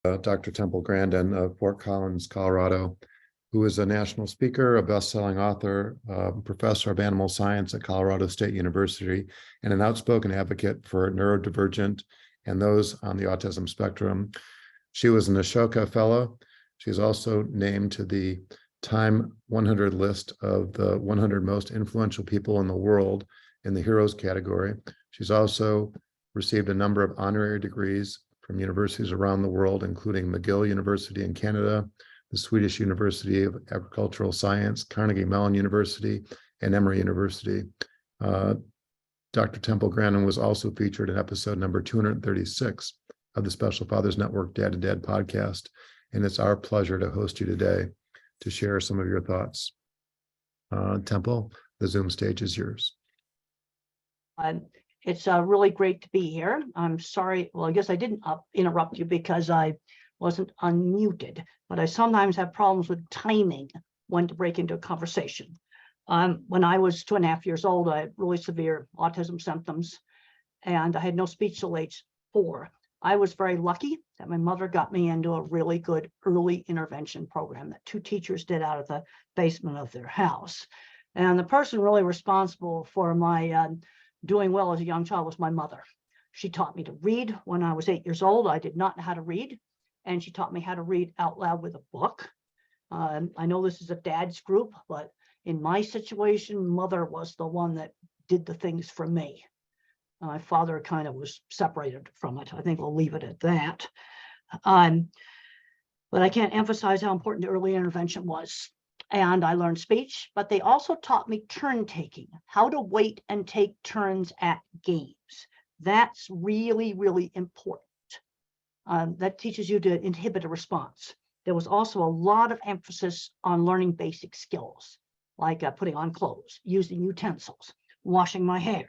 Dr. Temple Grandin of Fort Collins, Colorado, who is a national speaker, a best-selling author, professor of animal science at Colorado State University, and an outspoken advocate for neurodivergent and those on the autism spectrum. She was an Ashoka Fellow. She's also named to the Time 100 list of the 100 most influential people in the world in the heroes category. She's also received a number of honorary degrees from universities around the world, including McGill University in Canada, the Swedish University of Agricultural Science, Carnegie Mellon University, and Emory University. Dr. Temple Grandin was also featured in episode number 236 of the Special Fathers Network Dad to Dad podcast, and it's our pleasure to host you today to share some of your thoughts. Temple, the Zoom stage is yours. It's really great to be here. I'm sorry. Well, I guess I didn't interrupt you because I wasn't unmuted, but I sometimes have problems with timing when to break into a conversation. When I was 2.5 years old, I had really severe autism symptoms, and I had no speech till age 4. I was very lucky that my mother got me into a really good early intervention program that 2 teachers did out of the basement of their house. And the person really responsible for my doing well as a young child was my mother. She taught me to read when I was 8 years old. I did not know how to read, and she taught me how to read out loud with a book. I know this is a dad's group, but in my situation, mother was the one that did the things for me. My father kind of was separated from it. I think we'll leave it at that. But I can't emphasize how important early intervention was. And I learned speech, but they also taught me turn taking, how to wait and take turns at games. That's really, really important. That teaches you to inhibit a response. There was also a lot of emphasis on learning basic skills, like putting on clothes, using utensils, washing my hair.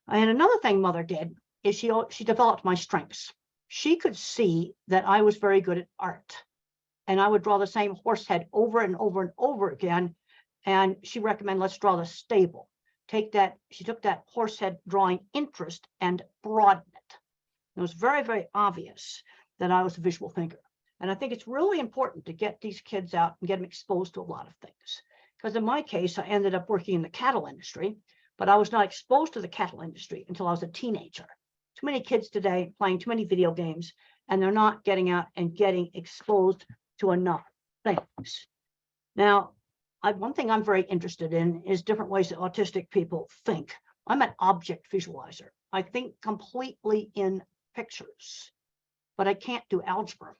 And another thing mother did is she developed my strengths. She could see that I was very good at art, and I would draw the same horse head over and over and over again. And she recommended, let's draw the stable. She took that horse head drawing interest and broadened it. It was very, very obvious that I was a visual thinker. And I think it's really important to get these kids out and get them exposed to a lot of things. Because in my case, I ended up working in the cattle industry, but I was not exposed to the cattle industry until I was a teenager. Too many kids today playing too many video games, and they're not getting out and getting exposed to enough things. Now, one thing I'm very interested in is different ways that autistic people think. I'm an object visualizer. I think completely in pictures, but I can't do algebra.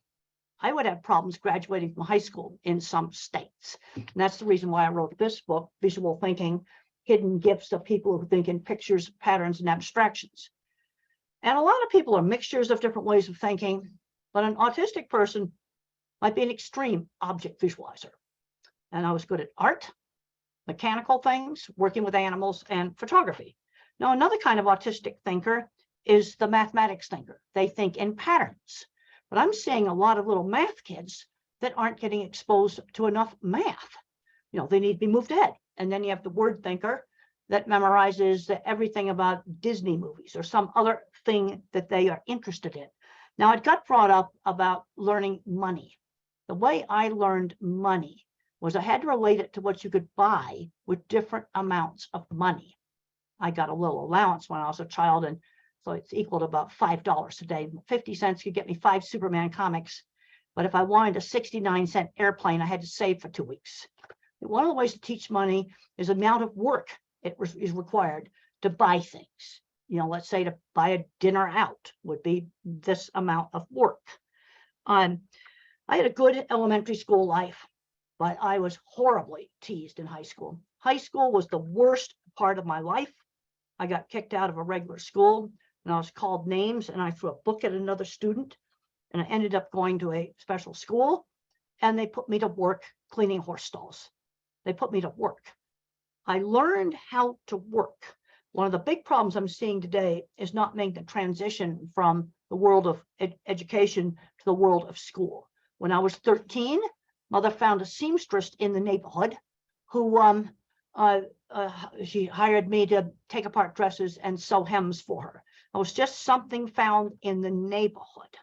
I would have problems graduating from high school in some states. And that's the reason why I wrote this book, Visual Thinking, Hidden Gifts of People Who Think in Pictures, Patterns, and Abstractions. And a lot of people are mixtures of different ways of thinking, but an autistic person might be an extreme object visualizer. And I was good at art, mechanical things, working with animals, and photography. Now, another kind of autistic thinker is the mathematics thinker. They think in patterns. But I'm seeing a lot of little math kids that aren't getting exposed to enough math. You know, they need to be moved ahead. And then you have the word thinker that memorizes everything about Disney movies or some other thing that they are interested in. Now, it got brought up about learning money. The way I learned money was I had to relate it to what you could buy with different amounts of money. I got a little allowance when I was a child, and so it's equal to about $5 a day. 50 cents could get me 5 Superman comics. But if I wanted a 69-cent airplane, I had to save for 2 weeks. One of the ways to teach money is the amount of work is required to buy things. You know, let's say to buy a dinner out would be this amount of work. I had a good elementary school life, but I was horribly teased in high school. High school was the worst part of my life. I got kicked out of a regular school, and I was called names, and I threw a book at another student, and I ended up going to a special school, and they put me to work cleaning horse stalls. They put me to work. I learned how to work. One of the big problems I'm seeing today is not making the transition from the world of education to the world of school. When I was 13, mother found a seamstress in the neighborhood who she hired me to take apart dresses and sew hems for her. It was just something found in the neighborhood.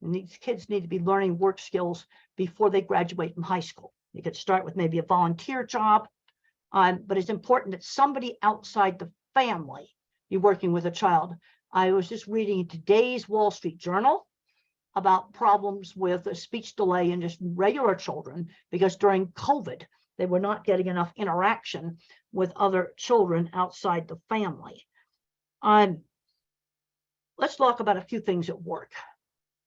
And these kids need to be learning work skills before they graduate from high school. You could start with maybe a volunteer job, but it's important that somebody outside the family be working with a child. I was just reading today's Wall Street Journal about problems with a speech delay in just regular children, because during COVID, they were not getting enough interaction with other children outside the family. Let's talk about a few things at work.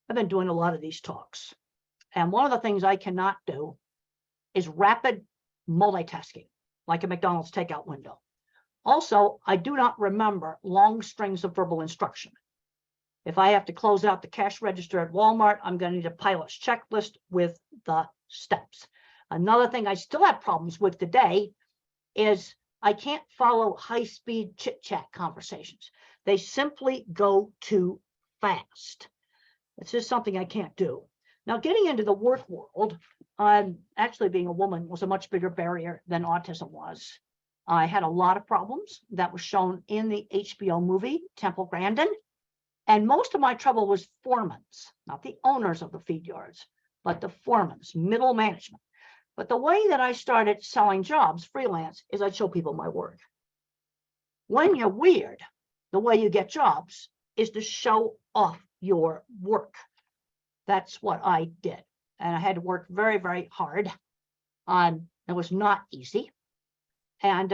I've been doing a lot of these talks, and one of the things I cannot do is rapid multitasking, like a McDonald's takeout window. Also, I do not remember long strings of verbal instruction. If I have to close out the cash register at Walmart, I'm going to need a pilot's checklist with the steps. Another thing I still have problems with today is I can't follow high-speed chit-chat conversations. They simply go too fast. It's just something I can't do. Now, getting into the work world, actually being a woman was a much bigger barrier than autism was. I had a lot of problems that was shown in the HBO movie, Temple Grandin. And most of my trouble was foremans, not the owners of the feed yards, but the foremans, middle management. But the way that I started selling jobs freelance is I'd show people my work. When you're weird, the way you get jobs is to show off your work. That's what I did. And I had to work very, very hard. It was not easy. And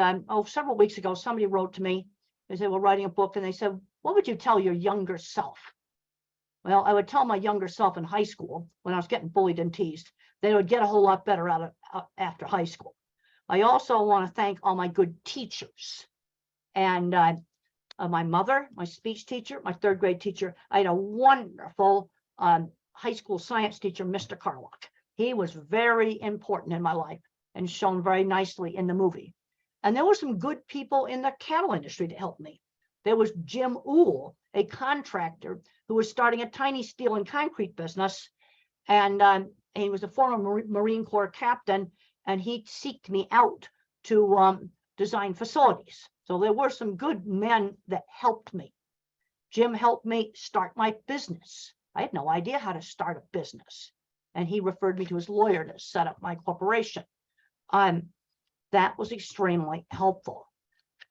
several weeks ago, somebody wrote to me. They were writing a book, and they said, what would you tell your younger self? Well, I would tell my younger self in high school, when I was getting bullied and teased, they would get a whole lot better out after high school. I also want to thank all my good teachers. And my mother, my speech teacher, my third grade teacher. I had a wonderful high school science teacher, Mr. Carlock. He was very important in my life and shown very nicely in the movie. And there were some good people in the cattle industry to help me. There was Jim Uhl, a contractor who was starting a tiny steel and concrete business. And he was a former Marine Corps captain, and he seeked me out to design facilities. So there were some good men that helped me. Jim helped me start my business. I had no idea how to start a business. And he referred me to his lawyer to set up my corporation. That was extremely helpful.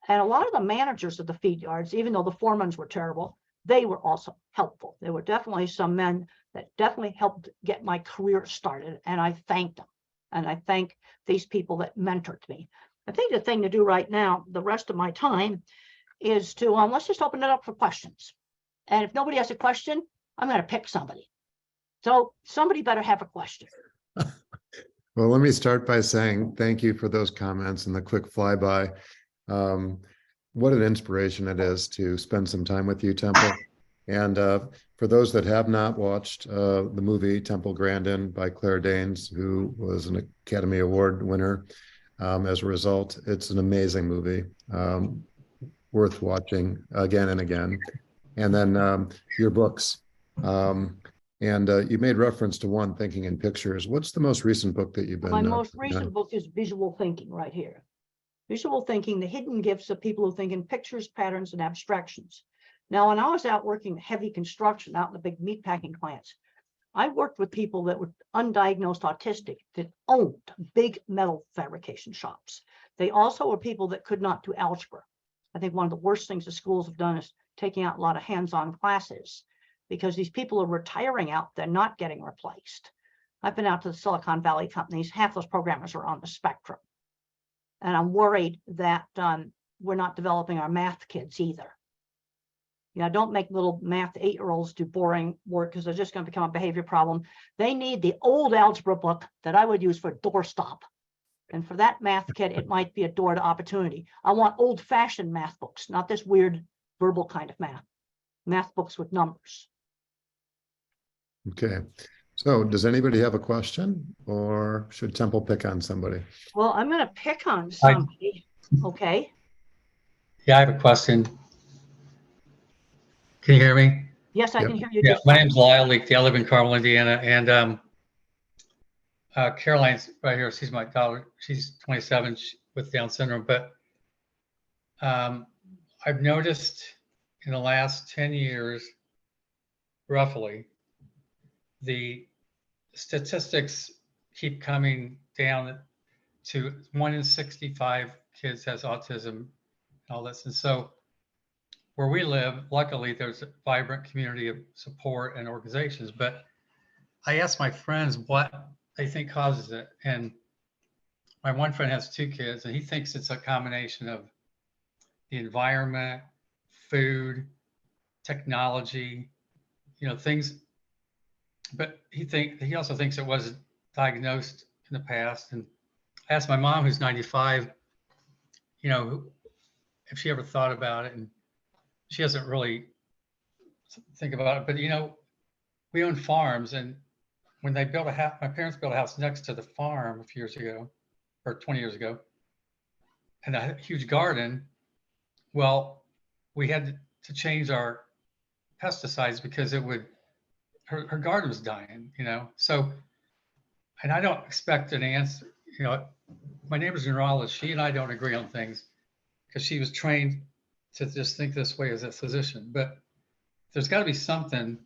And a lot of the managers of the feed yards, even though the foremans were terrible, they were also helpful. There were definitely some men that definitely helped get my career started, and I thanked them. And I thank these people that mentored me. I think the thing to do right now, the rest of my time, is to, let's just open it up for questions. And if nobody has a question, I'm going to pick somebody. So somebody better have a question. Well, let me start by saying thank you for those comments and the quick flyby. What an inspiration it is to spend some time with you, Temple. And for those that have not watched the movie Temple Grandin by Claire Danes, who was an Academy Award winner as a result, it's an amazing movie, worth watching again and again. And then your books. And you made reference to one, Thinking in Pictures. What's the most recent book that you've been? My most recent book is Visual Thinking, right here. Visual Thinking, the hidden gifts of people who think in pictures, patterns, and abstractions. Now, when I was out working heavy construction out in the big meatpacking plants, I worked with people that were undiagnosed autistic that owned big metal fabrication shops. They also were people that could not do algebra. I think one of the worst things the schools have done is taking out a lot of hands-on classes, because these people are retiring out, they're not getting replaced. I've been out to the Silicon Valley companies, half those programmers are on the spectrum. And I'm worried that we're not developing our math kids either. You know, don't make little math 8-year-olds do boring work, because they're just going to become a behavior problem. They need the old algebra book that I would use for doorstop. And for that math kid, it might be a door to opportunity. I want old-fashioned math books, not this weird verbal kind of math. Math books with numbers. Okay. So does anybody have a question, or should Temple pick on somebody? Well, I'm going to pick on somebody. Okay. Yeah, I have a question. Can you hear me? Yes, I can hear you. Yeah, just my fine. name's Lyle Leakey. I live in Carmel, Indiana, and Caroline's right here. She's my daughter. She's 27 with Down syndrome. But I've noticed in the last 10 years, roughly, the statistics keep coming down to 1 in 65 kids has autism and all this. And so where we live, luckily there's a vibrant community of support and organizations, but I asked my friends what they think causes it. And my one friend has 2 kids and he thinks it's a combination of the environment, food, technology, things. But he also thinks it wasn't diagnosed in the past. And I asked my mom, who's 95, if she ever thought about it, and she doesn't really think about it. But we own farms, and when they built a house, my parents built a house next to the farm a few years ago, or 20 years ago, and a huge garden. Well, we had to change our pesticides because her garden was dying, So, and I don't expect an answer. My neighbor's a neurologist. She and I don't agree on things because she was trained to just think this way as a physician. But there's got to be something.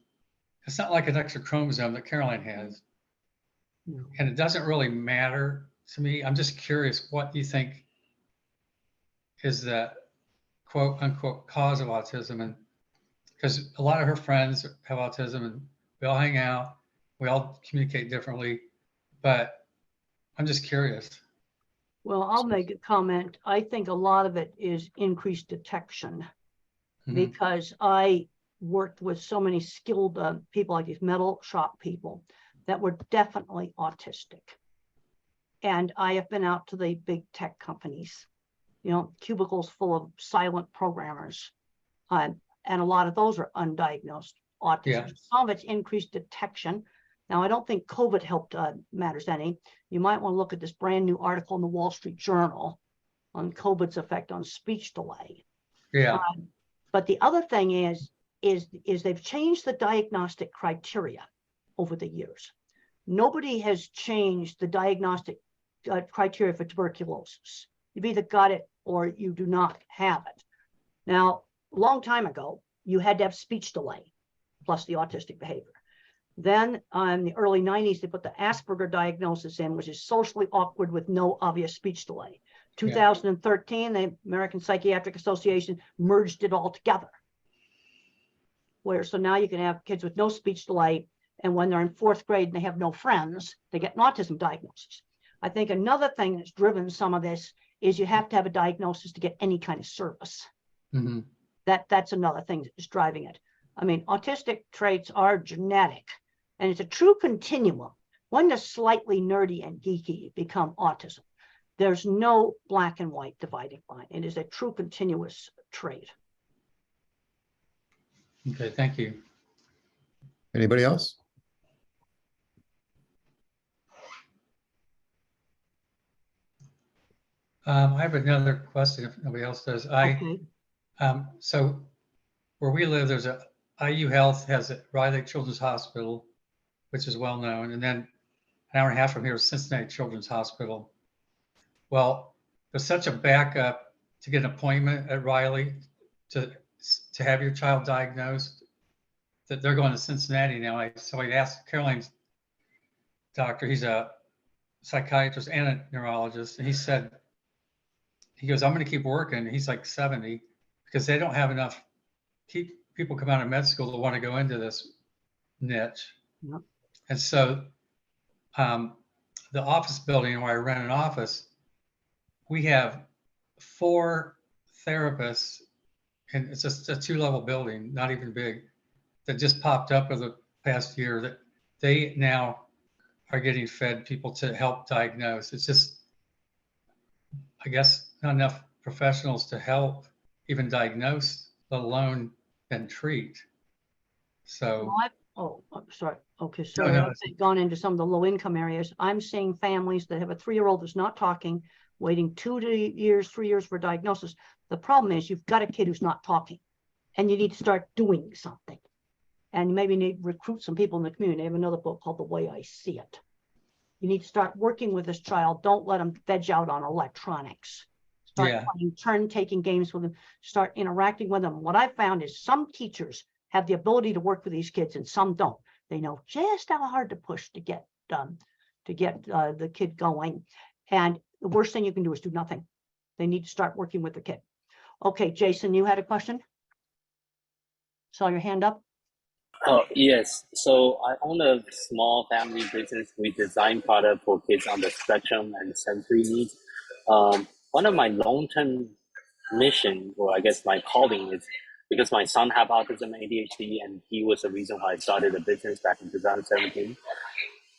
It's not like an extra chromosome that Caroline has. No. And it doesn't really matter to me. I'm just curious, what do you think is the quote unquote cause of autism? And because a lot of her friends have autism and we all hang out, we all communicate differently, but I'm just curious. Well, I'll make a comment. I think a lot of it is increased detection because I worked with so many skilled people like these metal shop people that were definitely autistic. And I have been out to the big tech companies, cubicles full of silent programmers. And a lot of those are undiagnosed autism. Yeah. Some of it's increased detection. Now, I don't think COVID helped matters any. You might want to look at this brand new article in the Wall Street Journal on COVID's effect on speech delay. Yeah. But the other thing is they've changed the diagnostic criteria over the years. Nobody has changed the diagnostic criteria for tuberculosis. You've either got it or you do not have it. Now, a long time ago, you had to have speech delay plus the autistic behavior. Then in the early 90s, they put the Asperger diagnosis in, which is socially awkward with no obvious speech delay. 2013, the American Psychiatric Association merged it all together. So now you can have kids with no speech delay, and when they're in 4th grade and they have no friends, they get an autism diagnosis. I think another thing that's driven some of this is you have to have a diagnosis to get any kind of service. Mm-hmm. That's another thing that's driving it. I mean, autistic traits are genetic, and it's a true continuum. When the slightly nerdy and geeky become autism, there's no black and white dividing line. It is a true continuous trait. Okay, thank you. Anybody else? I have another question if nobody else does. Okay. So where we live, there's IU Health has a Riley Children's Hospital, which is well known. And then an hour and a half from here is Cincinnati Children's Hospital. Well, there's such a backup to get an appointment at Riley to have your child diagnosed that they're going to Cincinnati now. So I asked Caroline's doctor, he's a psychiatrist and a neurologist, and he goes, I'm going to keep working. He's like 70 because they don't have enough people come out of med school that want to go into this niche. Yep. And so the office building where I rent an office, we have 4 therapists, and it's just a 2-level building, not even big, that just popped up over the past year that they now are getting fed people to help diagnose. It's just, I guess, not enough professionals to help even diagnose, let alone then treat. So. I'm sorry. Okay, sorry. No. I've gone into some of the low-income areas. I'm seeing families that have a 3-year-old that's not talking, waiting 2 years, 3 years for diagnosis. The problem is you've got a kid who's not talking, and you need to start doing something. And you maybe need to recruit some people in the community. I have another book called The Way I See It. You need to start working with this child. Don't let them veg out on electronics. Start playing turn-taking games with them. Start interacting with them. What I've found is some teachers have the ability to work with these kids and some don't. They know just how hard to push to get the kid going. And the worst thing you can do is do nothing. They need to start working with the kid. Okay, Jason, you had a question? Saw your hand up. Oh, yes. So I own a small family business. We design product for kids on the spectrum and sensory needs. One of my long-term mission, or I guess my calling, is because my son have autism and ADHD, and he was the reason why I started a business back in 2017.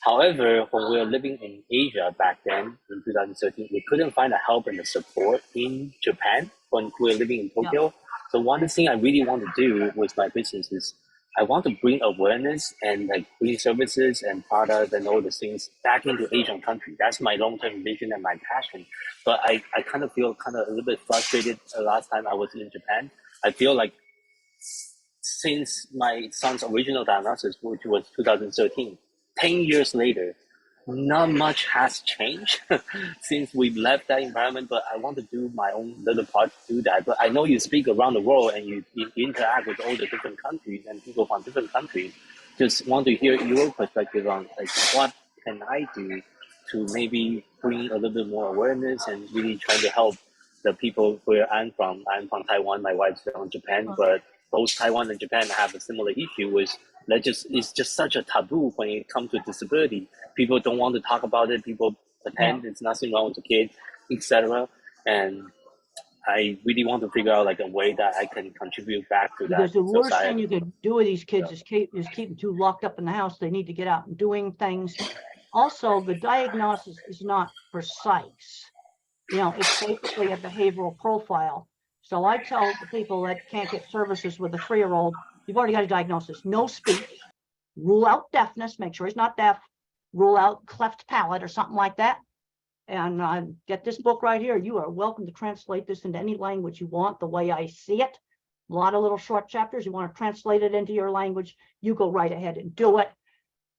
However, when we were living in Asia back then in 2013, we couldn't find the help and the support in Japan when we were living in Tokyo. So one thing I really want to do with my business is I want to bring awareness and like bring services and products and all the things back into Asian countries. That's my long-term vision and my passion. But I kind of feel a little bit frustrated last time I was in Japan. I feel like since my son's original diagnosis, which was 2013, 10 years later, not much has changed since we've left that environment, but I want to do my own little part to do that. But I know you speak around the world and you interact with all the different countries and people from different countries. Just want to hear your perspective on like what can I do to maybe bring a little bit more awareness and really trying to help the people where I'm from. I'm from Taiwan, my wife's from Japan, but both Taiwan and Japan have a similar issue with it's just such a taboo when it comes to disability. People don't want to talk about it. People pretend it's nothing wrong with the kid, etc. And I really want to figure out like a way that I can contribute back to because that. the worst thing you could do with these kids is keep them too locked up in the house. They need to get out and doing things. Also, the diagnosis is not precise. You know, it's basically a behavioral profile. So I tell the people that can't get services with a 3-year-old, you've already got a diagnosis. No speech, rule out deafness, make sure he's not deaf, rule out cleft palate or something like that. And get this book right here. You are welcome to translate this into any language you want, the way I see it. A lot of little short chapters. You want to translate it into your language, you go right ahead and do it.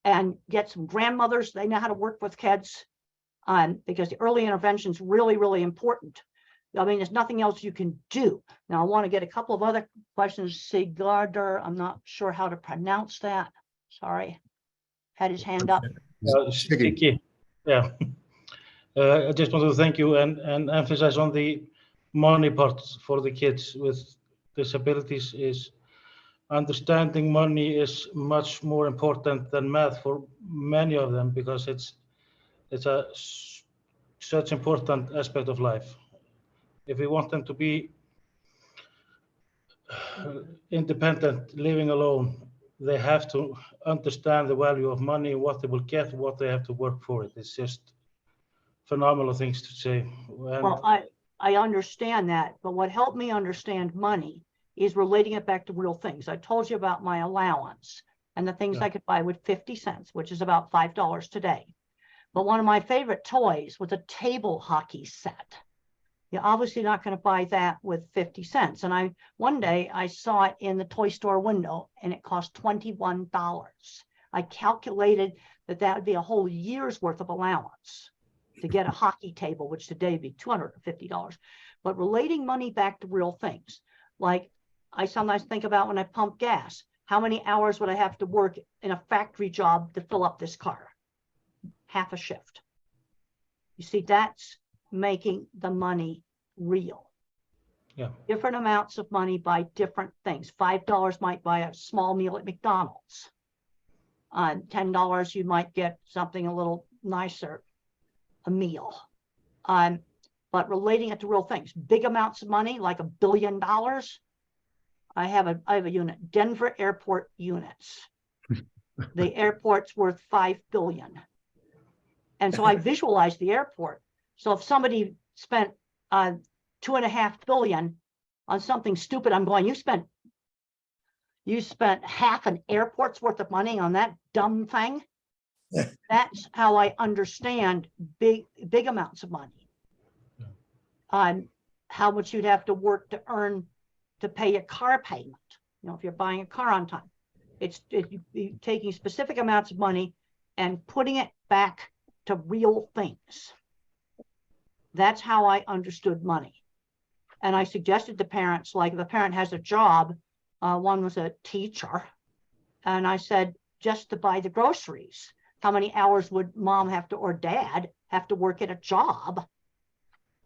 And get some grandmothers. They know how to work with kids because the early intervention is really, really important. I mean, there's nothing else you can do. Now, I want to get a couple of other questions. Sigarder, I'm not sure how to pronounce that. Sorry. Had his hand up. Sticky. Yeah. I just want to thank you and emphasize on the money part for the kids with disabilities is understanding money is much more important than math for many of them because it's such important aspect of life. If we want them to be independent, living alone, they have to understand the value of money, what they will get, what they have to work for it. It's just phenomenal things to say. Well, I understand that, but what helped me understand money is relating it back to real things. I told you about my allowance and the things I could buy with 50 cents, which is about $5 today. But one of my favorite toys was a table hockey set. You're obviously not going to buy that with 50 cents. And one day I saw it in the toy store window and it cost $21. I calculated that would be a whole year's worth of allowance to get a hockey table, which today would be $250. But relating money back to real things, like I sometimes think about when I pump gas, how many hours would I have to work in a factory job to fill up this car? Half a shift. You see, that's making the money real. Yeah. Different amounts of money buy different things. $5 might buy a small meal at McDonald's. $10 you might get something a little nicer, a meal. But relating it to real things, big amounts of money, like $1 billion. I have a unit, Denver Airport units. The airport's worth $5 billion. And so I visualized the airport. So if somebody spent $2.5 billion on something stupid, I'm going, you spent half an airport's worth of money on that dumb thing. That's how I understand big amounts of money. How much you'd have to work to earn to pay a car payment. You know, if you're buying a car on time, it's taking specific amounts of money and putting it back to real things. That's how I understood money. And I suggested to parents, like if the parent has a job, one was a teacher, and I said, just to buy the groceries. How many hours would mom have to, or dad have to work at a job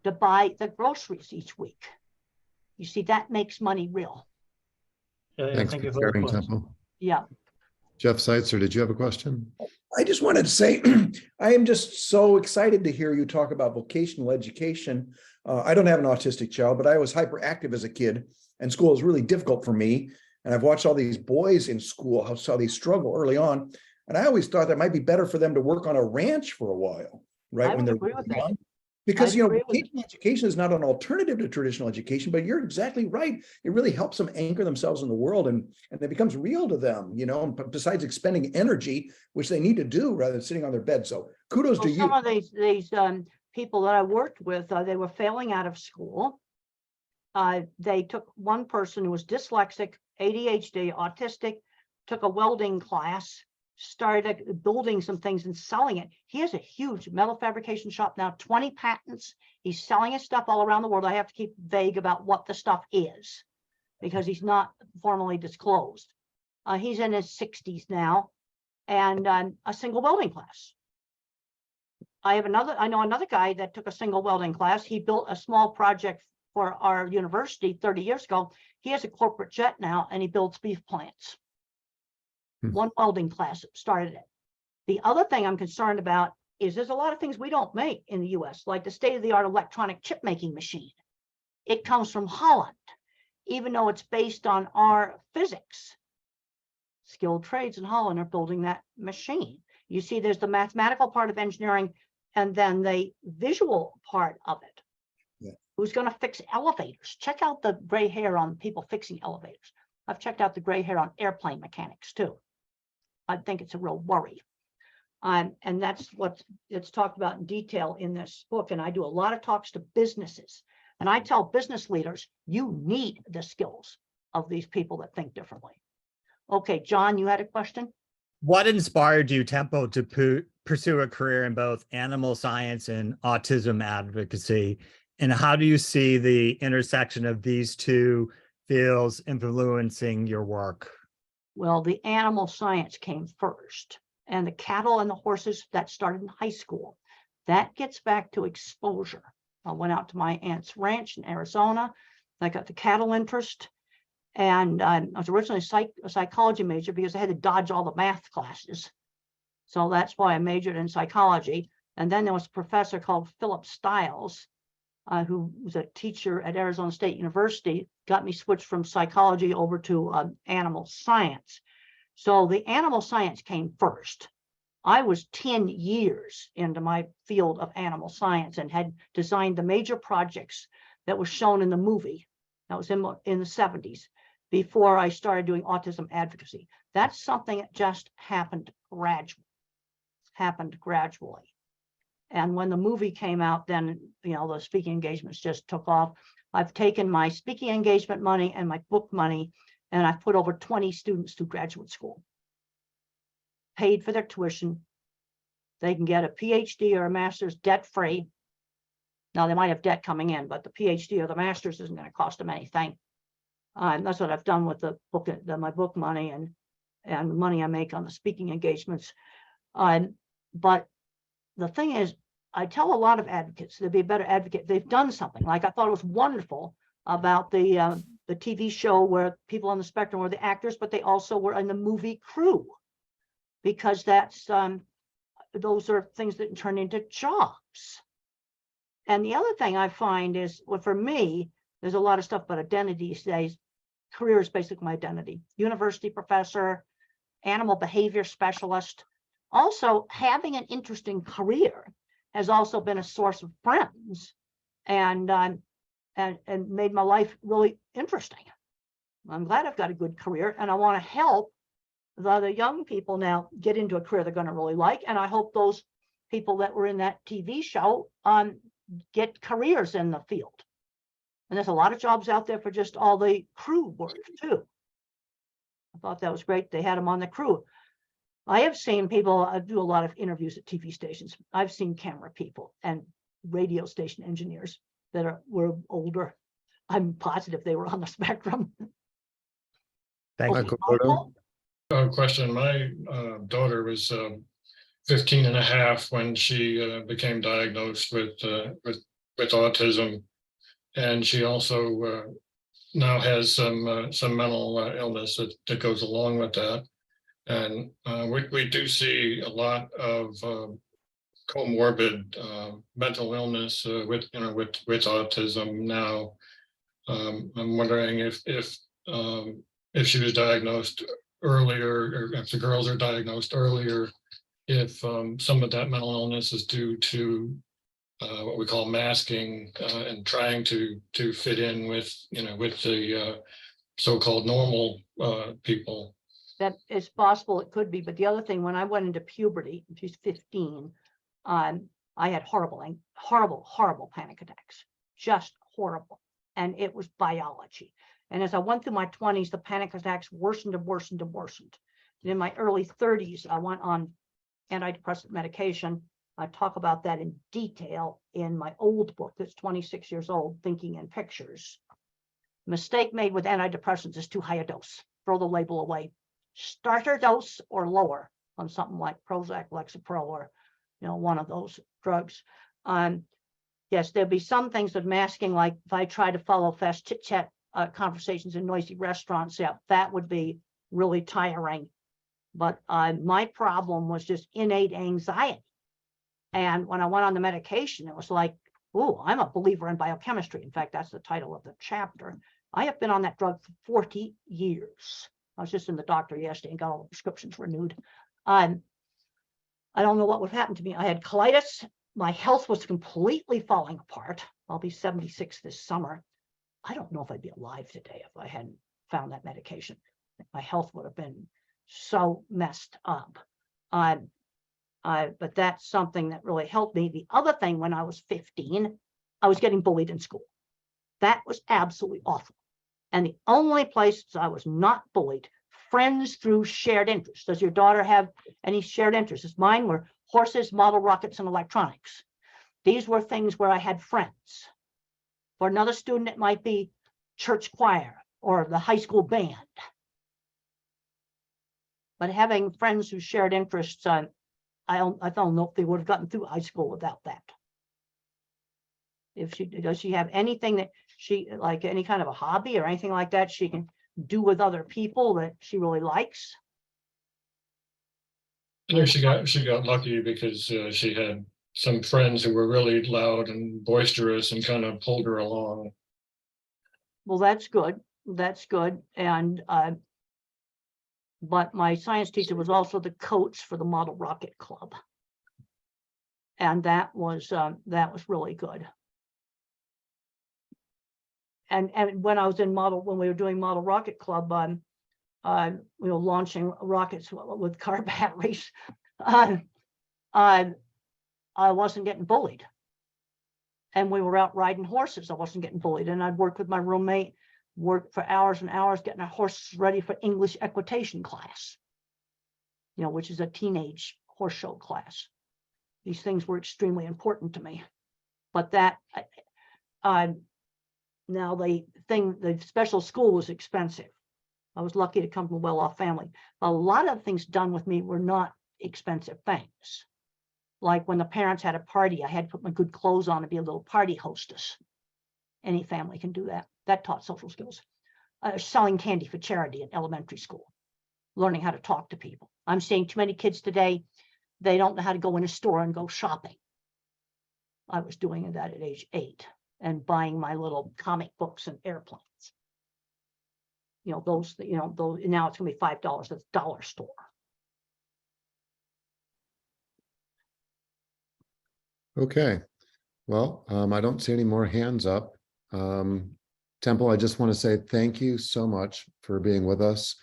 to buy the groceries each week? You see, that makes money real. Yeah, Thanks thank for you for that sharing, point. Temple. Yeah. Jeff Seitzer, did you have a question? I just wanted to say, I am just so excited to hear you talk about vocational education. I don't have an autistic child, but I was hyperactive as a kid, and school was really difficult for me. And I've watched all these boys in school, how they struggle early on. And I always thought that might be better for them to work on a ranch for a while, right? I When would they're agree with young. that. Because, I you know, agree with vocational education is not an alternative to traditional education, but you're exactly right. It really helps them anchor themselves in the world, and it becomes real to them, you know, besides expending energy, which they need to do rather than sitting on their bed. So kudos Well, to some you. of these people that I worked with, they were failing out of school. They took one person who was dyslexic, ADHD, autistic, took a welding class, started building some things and selling it. He has a huge metal fabrication shop now, 20 patents. He's selling his stuff all around the world. I have to keep vague about what the stuff is because he's not formally disclosed. He's in his 60s now, and a single welding class. I know another guy that took a single welding class. He built a small project for our university 30 years ago. He has a corporate jet now, and he builds beef plants. One welding class started it. The other thing I'm concerned about is there's a lot of things we don't make in the US, like the state-of-the-art electronic chip making machine. It comes from Holland, even though it's based on our physics. Skilled trades in Holland are building that machine. You see, there's the mathematical part of engineering and then the visual part of it. Yeah. Who's going to fix elevators? Check out the gray hair on people fixing elevators. I've checked out the gray hair on airplane mechanics too. I think it's a real worry. And that's what it's talked about in detail in this book. And I do a lot of talks to businesses. And I tell business leaders, you need the skills of these people that think differently. Okay, John, you had a question? What inspired you, Tempo, to pursue a career in both animal science and autism advocacy? And how do you see the intersection of these two fields influencing your work? Well, the animal science came first, and the cattle and the horses that started in high school. That gets back to exposure. I went out to my aunt's ranch in Arizona. I got the cattle interest. And I was originally a psychology major because I had to dodge all the math classes. So that's why I majored in psychology. And then there was a professor called Philip Stiles, who was a teacher at Arizona State University, got me switched from psychology over to animal science. So the animal science came first. I was 10 years into my field of animal science and had designed the major projects that were shown in the movie. That was in the 70s. Before I started doing autism advocacy. That's something that just happened gradually. And when the movie came out, then, you know, the speaking engagements just took off. I've taken my speaking engagement money and my book money, and I've put over 20 students through graduate school. Paid for their tuition. They can get a PhD or a master's debt-free. Now, they might have debt coming in, but the PhD or the master's isn't going to cost them anything. That's what I've done with the book, my book money and the money I make on the speaking engagements. But the thing is, I tell a lot of advocates they'd be a better advocate. They've done something. Like I thought it was wonderful about the TV show where people on the spectrum were the actors, but they also were in the movie crew, because that's those are things that turn into jobs. And the other thing I find is, well, for me, there's a lot of stuff about identity these days. Career is basically my identity. University professor, animal behavior specialist. Also, having an interesting career has also been a source of friends and made my life really interesting. I'm glad I've got a good career, and I want to help the other young people now get into a career they're going to really like. And I hope those people that were in that TV show get careers in the field. And there's a lot of jobs out there for just all the crew work too. I thought that was great. They had them on the crew. I have seen people, I do a lot of interviews at TV stations. I've seen camera people and radio station engineers that were older. I'm positive they were on the spectrum. Thank Okay, you. Michael Bordeaux? Michael? question. My daughter was 15 and a half when she became diagnosed with autism, and she also now has some mental illness that goes along with that. And we do see a lot of comorbid mental illness with autism now. I'm wondering if she was diagnosed earlier, or if the girls are diagnosed earlier, if some of that mental illness is due to what we call masking and trying to fit in with the so-called normal people. That is possible, it could be, but the other thing, when I went into puberty, she's 15, I had horrible panic attacks, just horrible. And it was biology. And as I went through my 20s, the panic attacks worsened and worsened and worsened. And in my early 30s, I went on antidepressant medication. I talk about that in detail in my old book that's 26 years old, Thinking in Pictures. Mistake made with antidepressants is too high a dose. Throw the label away. Starter dose or lower on something like Prozac, Lexapro, or one of those drugs. Yes, there'll be some things that masking, like if I try to follow fast chit chat conversations in noisy restaurants, yeah, that would be really tiring. But my problem was just innate anxiety. And when I went on the medication, it was like, oh, I'm a believer in biochemistry. In fact, that's the title of the chapter. I have been on that drug for 40 years. I was just in the doctor yesterday and got all the prescriptions renewed. I don't know what would happen to me. I had colitis. My health was completely falling apart. I'll be 76 this summer. I don't know if I'd be alive today if I hadn't found that medication. My health would have been so messed up. But that's something that really helped me. The other thing, when I was 15, I was getting bullied in school. That was absolutely awful. And the only places I was not bullied, friends through shared interests. Does your daughter have any shared interests? Mine were horses, model rockets, and electronics. These were things where I had friends. For another student, it might be church choir or the high school band. But having friends who shared interests, I don't know if they would have gotten through high school without that. Does she have anything that like any kind of a hobby or anything like that she can do with other people that she really likes? I think she got lucky because she had some friends who were really loud and boisterous and kind of pulled her along. Well, that's good. That's good. And but my science teacher was also the coach for the Model Rocket Club, and that was really good. And when I was in when we were doing Model Rocket Club, we were launching rockets with car batteries. I wasn't getting bullied, and we were out riding horses. I wasn't getting bullied, and I'd work with my roommate, work for hours and hours getting our horses ready for English equitation class, which is a teenage horse show class. These things were extremely important to me. But that now the special school was expensive. I was lucky to come from a well-off family. A lot of things done with me were not expensive things. Like when the parents had a party, I had to put my good clothes on and be a little party hostess. Any family can do that. That taught social skills. Selling candy for charity in elementary school. Learning how to talk to people. I'm seeing too many kids today, they don't know how to go in a store and go shopping. I was doing that at age 8 and buying my little comic books and airplanes. Those, now it's gonna be $5 at the dollar store. Okay, well, I don't see any more hands up. Temple, I just want to say thank you so much for being with us.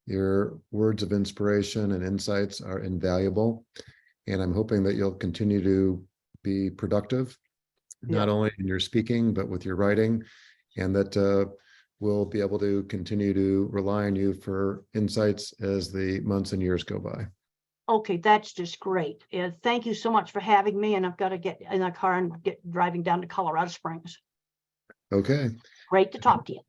Your words of inspiration and insights are invaluable, and I'm hoping that you'll continue to be productive, not only in your speaking, but with your writing, and that we'll be able to continue to rely on you for insights as the months and years go by. Okay, that's just great. Thank you so much for having me, and I've got to get in a car and get driving down to Colorado Springs. Okay. Great to talk to you.